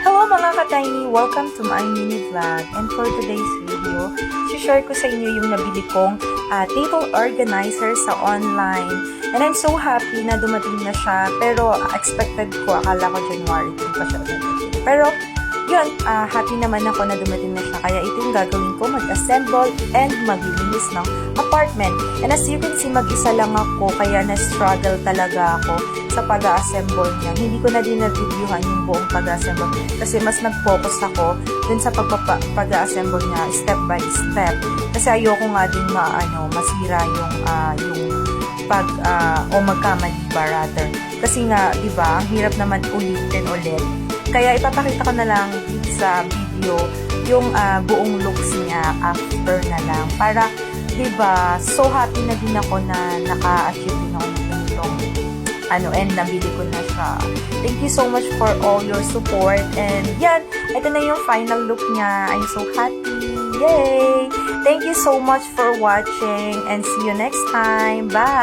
Hello mga ka-tiny! Welcome to my mini vlog. And for today's video, share ko sa inyo yung nabili kong table organizer sa online. And I'm so happy na dumating na siya. Pero expected ko, akala ko January din pa siya dumating. Pero yun, happy naman ako na dumating na siya. Kaya ito yung gagawin ko, mag-assemble and maglinis ng apartment. And as you can see, mag-isa lang ako, kaya na-struggle talaga ako sa pag-assemble niya. Hindi ko na din na-reviewhan yung buong pag-assemble kasi mas nag-focus ako dun sa pag-assemble niya step by step. Kasi ayoko nga din masira yung magkamali ba rather. Kasi nga, di ba, ang hirap naman ulitin ulit. Kaya ipapakita ko na lang sa video yung buong looks niya after na lang. Para, diba, so happy na din ako na naka-achieve din ako ng ganitong and nabili ko na siya. Thank you so much for all your support. And yan, ito na yung final look niya. I'm so happy. Yay! Thank you so much for watching and see you next time. Bye!